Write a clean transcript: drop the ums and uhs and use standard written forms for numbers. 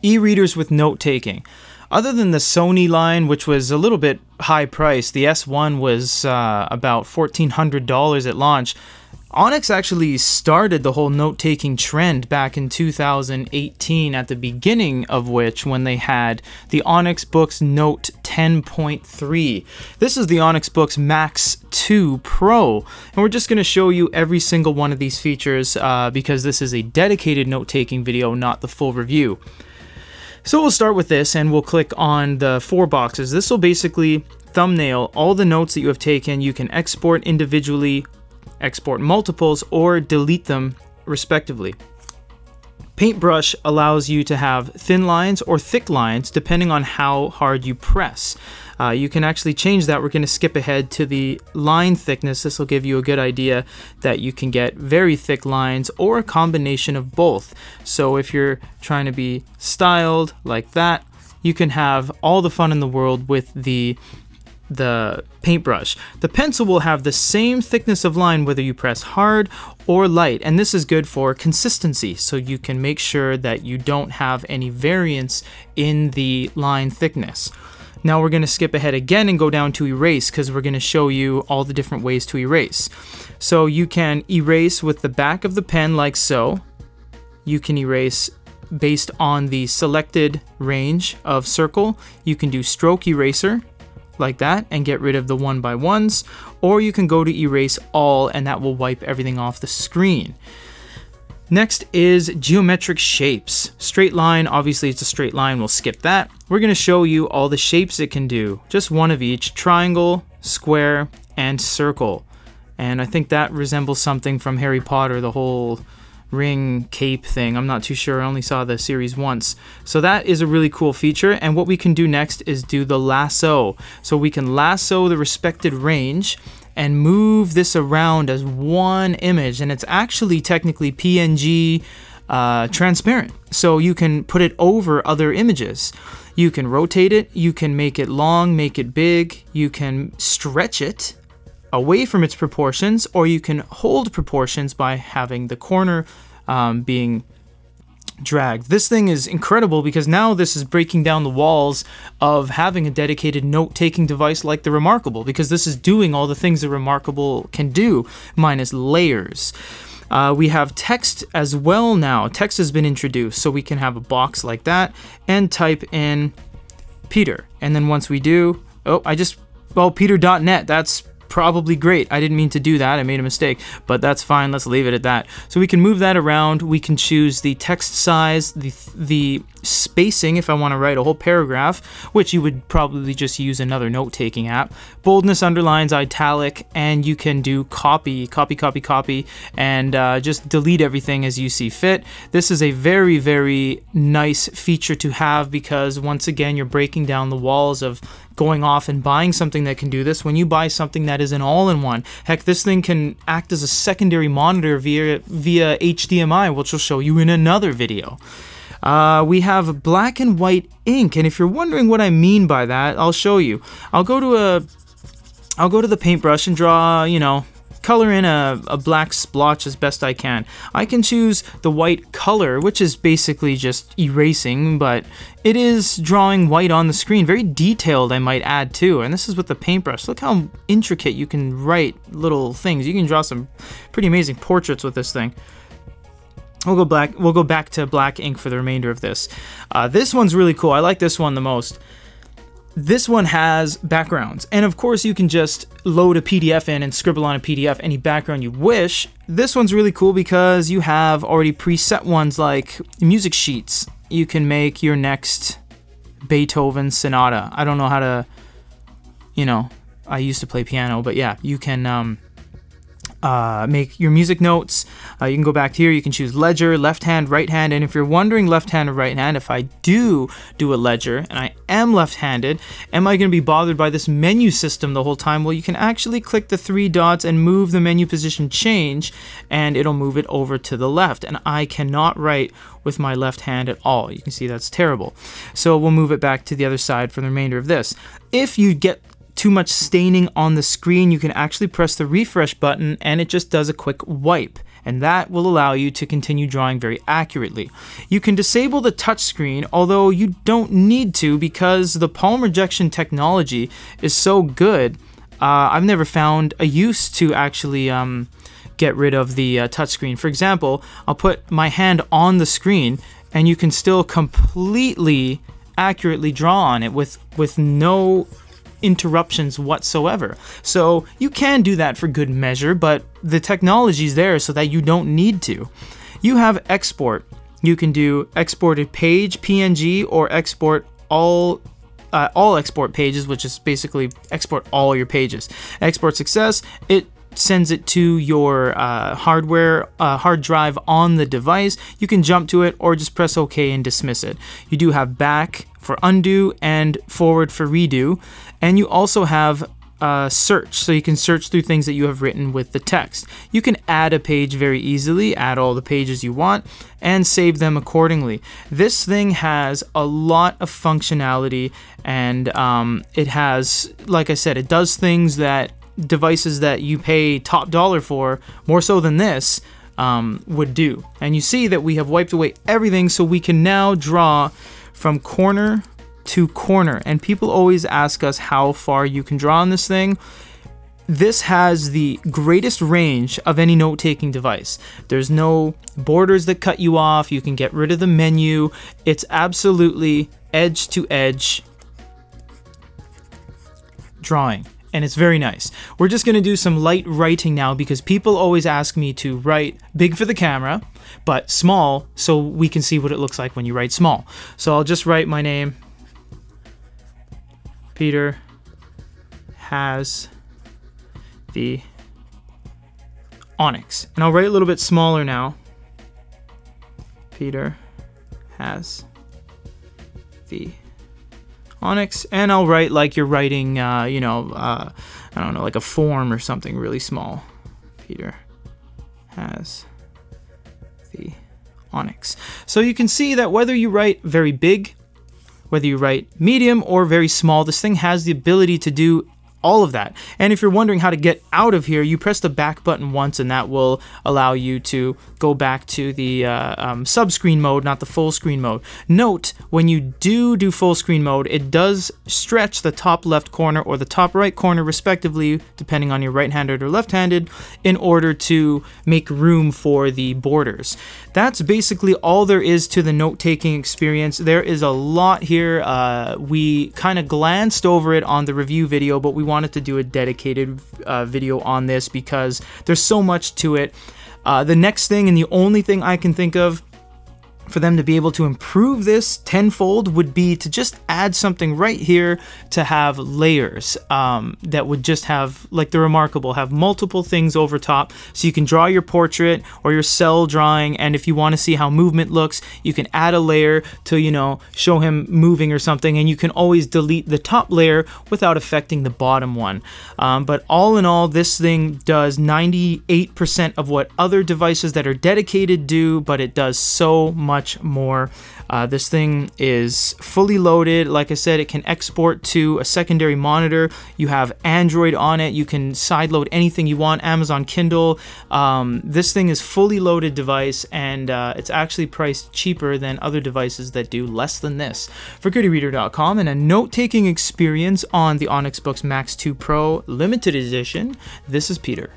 E-readers with note-taking. Other than the Sony line, which was a little bit high priced, the S1 was about $1,400 at launch. Onyx actually started the whole note-taking trend back in 2018, at the beginning of which, when they had the Onyx Boox Note 10.3. This is the Onyx Boox Max2 Pro, and we're just going to show you every single one of these features because this is a dedicated note-taking video, not the full review. So we'll start with this, and we'll click on the 4 boxes. This will basically thumbnail all the notes that you have taken. You can export individually, export multiples, or delete them respectively. Paintbrush allows you to have thin lines or thick lines depending on how hard you press. You can actually change that. We're going to skip ahead to the line thickness. This will give you a good idea that you can get very thick lines or a combination of both. So if you're trying to be styled like that, you can have all the fun in the world with the paintbrush. The pencil will have the same thickness of line whether you press hard or light, and this is good for consistency, so you can make sure that you don't have any variance in the line thickness. Now we're going to skip ahead again and go down to erase, because we're going to show you all the different ways to erase. So you can erase with the back of the pen like so. You can erase based on the selected range of circle. You can do stroke eraser like that and get rid of the 1x1s, or you can go to erase all and that will wipe everything off the screen. Next is geometric shapes. Straight line, obviously it's a straight line, we'll skip that. We're going to show you all the shapes it can do, just one of each: triangle, square, and circle. And I think that resembles something from Harry Potter, the whole ring cape thing. I'm not too sure, I only saw the series once. So that is a really cool feature, and what we can do next is do the lasso. So we can lasso the respected range and move this around as one image, and it's actually technically PNG transparent, so you can put it over other images. You can rotate it, you can make it long, make it big, you can stretch it away from its proportions, or you can hold proportions by having the corner being dragged. This thing is incredible because now this is breaking down the walls of having a dedicated note-taking device like the Remarkable, because this is doing all the things the Remarkable can do, minus layers. We have text as well now. Text has been introduced, so we can have a box like that and type in Peter. And then once we do, Peter.net, that's probably great. I didn't mean to do that. I made a mistake, but that's fine. Let's leave it at that. So we can move that around. We can choose the text size, the spacing if I want to write a whole paragraph, which you would probably just use another note-taking app. Boldness, underlines, italic, and you can do copy, and just delete everything as you see fit. This is a very, very nice feature to have because, once again, you're breaking down the walls of going off and buying something that can do this. When you buy something that is an all-in-one, heck, this thing can act as a secondary monitor via HDMI, which will show you in another video. We have black and white ink, and if you're wondering what I mean by that, I'll show you. I'll go to the paintbrush and draw, color in a black splotch as best I can. I can choose the white color, which is basically just erasing, but it is drawing white on the screen. Very detailed, I might add too. And this is with the paintbrush. Look how intricate you can write little things. You can draw some pretty amazing portraits with this thing. We'll go back to black ink for the remainder of this. This one's really cool. I like this one the most. This one has backgrounds, and of course you can just load a PDF in and scribble on a PDF any background you wish. This one's really cool because you have already preset ones like music sheets. You can make your next Beethoven sonata. I don't know how to, I used to play piano, but yeah, you can make your music notes. You can go back here, you can choose ledger, left hand, right hand, and if you're wondering left hand or right hand, if I do a ledger and I am left-handed, am I going to be bothered by this menu system the whole time? Well, you can actually click the 3 dots and move the menu position change, and it'll move it over to the left, and I cannot write with my left hand at all. You can see that's terrible. So we'll move it back to the other side for the remainder of this. If you get too much staining on the screen, you can actually press the refresh button and it just does a quick wipe. And that will allow you to continue drawing very accurately. You can disable the touchscreen, although you don't need to because the palm rejection technology is so good. I've never found a use to actually get rid of the touchscreen. For example, I'll put my hand on the screen and you can still completely accurately draw on it with no interruptions whatsoever. So you can do that for good measure, but the technology's there so that you don't need to. You have export. You can do exported page, PNG, or export all export pages, which is basically export all your pages. Export success, it sends it to your hard drive on the device. You can jump to it or just press OK and dismiss it. You do have back for undo and forward for redo, and you also have search, so you can search through things that you have written with the text. You can add a page very easily, add all the pages you want, and save them accordingly. This thing has a lot of functionality, and it has, like I said, it does things that devices that you pay top dollar for, more so than this, would do. And you see that we have wiped away everything, so we can now draw from corner to corner. And people always ask us how far you can draw on this thing. This has the greatest range of any note-taking device. There's no borders that cut you off. You can get rid of the menu. It's absolutely edge to edge drawing, and it's very nice. We're just gonna do some light writing now because people always ask me to write big for the camera, but small so we can see what it looks like when you write small. So I'll just write my name. Peter has the Onyx. And I'll write a little bit smaller now. Peter has the Onyx, and I'll write like you're writing, I don't know, like a form or something really small. Peter has the Onyx. So you can see that whether you write very big, whether you write medium or very small, this thing has the ability to do all of that. And if you're wondering how to get out of here, you press the back button once and that will allow you to go back to the sub-screen mode, not the full screen mode. Note, when you do full screen mode, it does stretch the top left corner or the top right corner respectively, depending on your right-handed or left-handed, in order to make room for the borders. That's basically all there is to the note-taking experience. There is a lot here. We kind of glanced over it on the review video, but we wanted to do a dedicated video on this because there's so much to it. The next thing, and the only thing I can think of for them to be able to improve this tenfold, would be to just add something right here to have layers that would just have, like the Remarkable, have multiple things over top, so you can draw your portrait or your cell drawing, and if you want to see how movement looks, you can add a layer to, you know, show him moving or something, and you can always delete the top layer without affecting the bottom one. But all in all, this thing does 98% of what other devices that are dedicated do, but it does so much more. This thing is fully loaded. Like I said, it can export to a secondary monitor. You have Android on it. You can sideload anything you want. Amazon Kindle. This thing is fully loaded device, and it's actually priced cheaper than other devices that do less than this. For GoodEreader.com and a note-taking experience on the Onyx Boox Max 2 Pro limited edition, this is Peter.